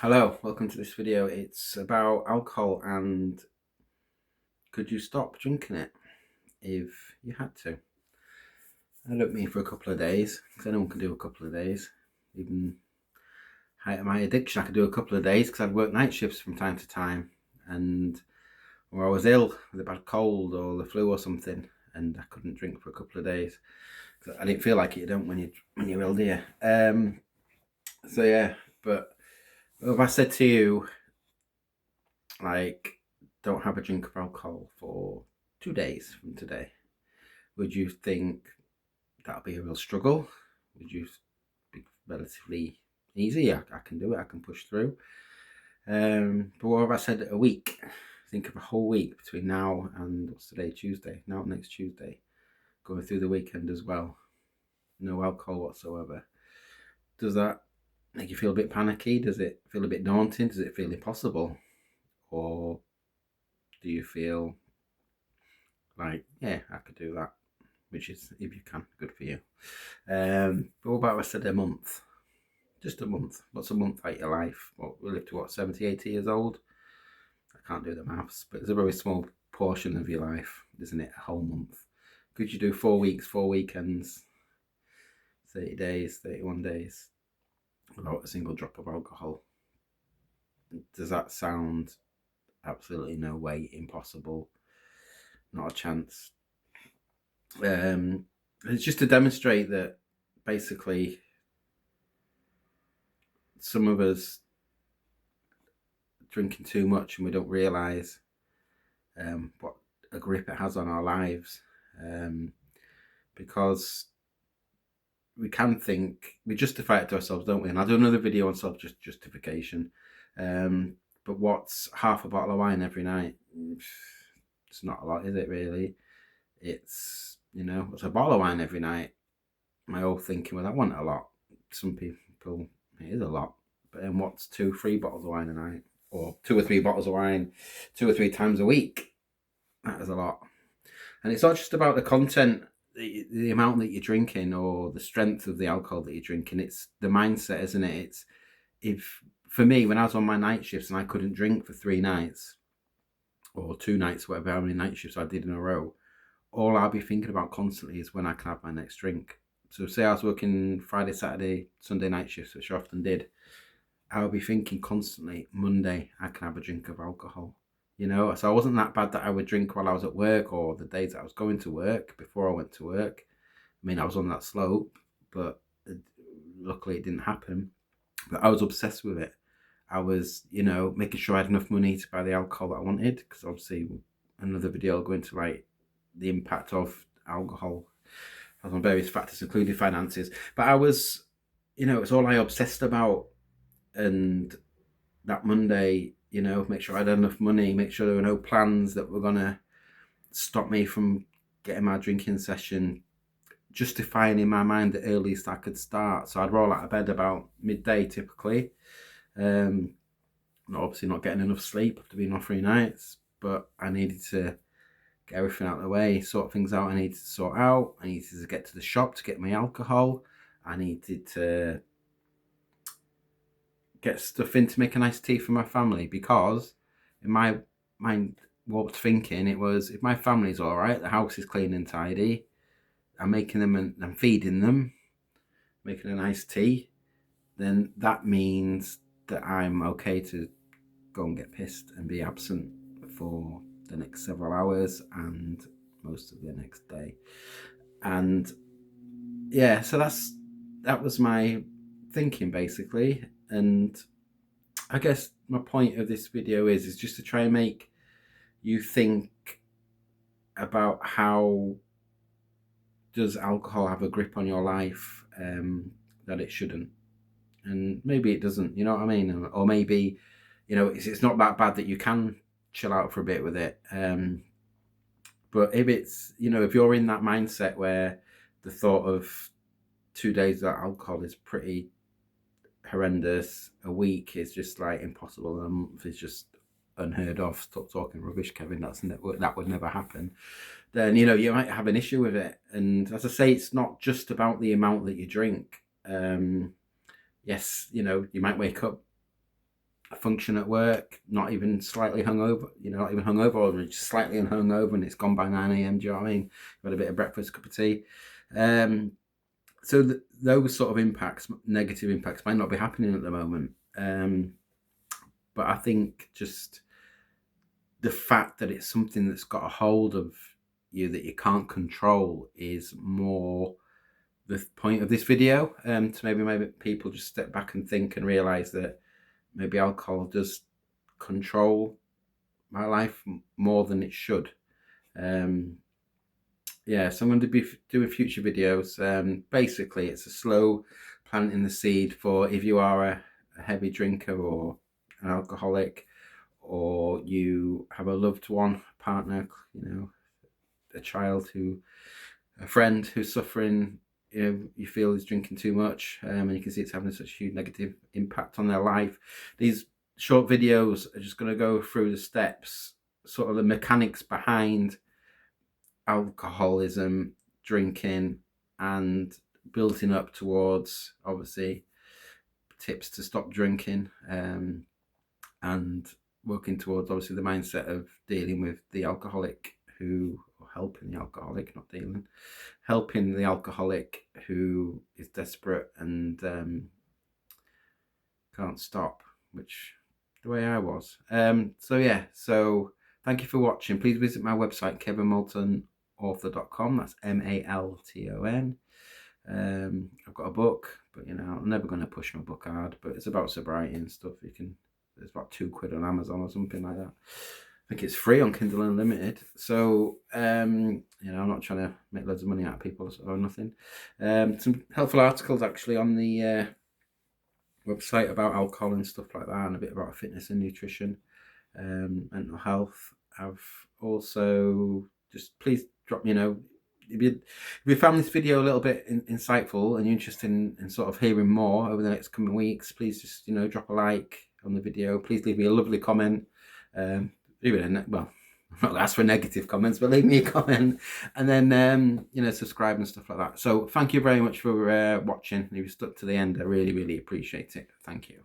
Hello, welcome to this video. It's about alcohol and could you stop drinking it if you had to? I don't mean for a couple of days, because anyone can do a couple of days. Even height of my addiction, I could do a couple of days because I'd work night shifts from time to time, and or I was ill with a bad cold or the flu or something, and I couldn't drink for a couple of days. I didn't feel like it, you don't when you're ill, do you? So yeah, but if I said to you, like, don't have a drink of alcohol for 2 days from today, would you think that'll be a real struggle? Would you be relatively easy? I can do it, I can push through. But what if I said a week? Think of a whole week between now and what's today, Tuesday, now next Tuesday, going through the weekend as well. No alcohol whatsoever. Does that make you feel a bit panicky? Does it feel a bit daunting? Does it feel impossible? Or do you feel like, yeah, I could do that? Which is, if you can, good for you. But what about I said a month? Just a month. What's a month out your life? Well, we live to what, 70, 80 years old? I can't do the maths, but it's a very small portion of your life, isn't it? A whole month. Could you do 4 weeks, 4 weekends, 30 days, 31 days without a single drop of alcohol? Does that sound absolutely no way, impossible? Not a chance. It's just to demonstrate that basically some of us drinking too much and we don't realise what a grip it has on our lives, because we can think, we justify it to ourselves, don't we? And I'll do another video on self-justification. But what's half a bottle of wine every night? It's not a lot, is it really? It's, it's a bottle of wine every night. My old thinking, well, that wasn't a lot. Some people, it is a lot. But then what's 2-3 bottles of wine a night? Or 2 or 3 bottles of wine 2 or 3 times a week? That is a lot. And it's not just about the content, the amount that you're drinking or the strength of the alcohol that you're drinking. It's the mindset, isn't it? It's, if for me, when I was on my night shifts and I couldn't drink for 3 nights or 2 nights, whatever, how many night shifts I did in a row, all I'll be thinking about constantly is when I can have my next drink. So say I was working Friday, Saturday, Sunday night shifts, which I often did, I'll be thinking constantly, Monday I can have a drink of alcohol. So I wasn't that bad that I would drink while I was at work or the days that I was going to work before I went to work. I mean, I was on that slope, but luckily it didn't happen. But I was obsessed with it. I was, making sure I had enough money to buy the alcohol that I wanted, because obviously another video will go into like the impact of alcohol on various factors, including finances. But I was, it's all I obsessed about. And that Monday, make sure I had enough money, make sure there were no plans that were going to stop me from getting my drinking session, justifying in my mind the earliest I could start. So I'd roll out of bed about midday typically. Obviously not getting enough sleep after being on 3 nights, but I needed to get everything out of the way, sort things out I needed to sort out. I needed to get to the shop to get my alcohol. I needed to get stuff in to make a nice tea for my family, because in my mind, warped thinking, it was, if my family's all right, the house is clean and tidy, I'm making them and I'm feeding them, making a nice tea, then that means that I'm okay to go and get pissed and be absent for the next several hours and most of the next day. And yeah, so that was my thinking basically. And I guess my point of this video is just to try and make you think about how does alcohol have a grip on your life that it shouldn't. And maybe it doesn't, you know what I mean? Or maybe, it's not that bad that you can chill out for a bit with it. But if it's, if you're in that mindset where the thought of 2 days without alcohol is pretty horrendous, a week is just like impossible, and a month is just unheard of, stop talking rubbish, Kevin, that would never happen, then you might have an issue with it. And as I say, it's not just about the amount that you drink. Yes, you might wake up function at work, not even slightly hungover, not even hungover, or just slightly hungover, and it's gone by 9 a.m. Do you know what I mean? You've had a bit of breakfast, cup of tea. So those sort of impacts, negative impacts, might not be happening at the moment. But I think just the fact that it's something that's got a hold of you that you can't control is more the point of this video. To maybe people just step back and think and realize that maybe alcohol does control my life more than it should. Yeah, so I'm going to be doing future videos. Basically, it's a slow planting the seed for if you are a heavy drinker or an alcoholic, or you have a loved one, partner, a child, a friend who's suffering, you feel is drinking too much, and you can see it's having such a huge negative impact on their life. These short videos are just going to go through the steps, sort of the mechanics behind alcoholism, drinking, and building up towards, obviously, tips to stop drinking, and working towards, obviously, the mindset of dealing with the alcoholic helping the alcoholic, not dealing, helping the alcoholic who is desperate and can't stop, which the way I was. So thank you for watching. Please visit my website, kevinmoultonauthor.com. That's Malton. I've got a book, but I'm never going to push my book hard, but it's about sobriety and stuff. There's about £2 on Amazon or something like that. I think it's free on Kindle Unlimited. So I'm not trying to make loads of money out of people or nothing. Some helpful articles actually on the website about alcohol and stuff like that, and a bit about fitness and nutrition, mental health. I've also, just please drop me, if you found this video a little bit insightful and you're interested in sort of hearing more over the next coming weeks, please just drop a like on the video. Please leave me a lovely comment. I'm not gonna ask for negative comments, but leave me a comment, and then subscribe and stuff like that. So thank you very much for watching. If you stuck to the end, I really appreciate it. Thank you.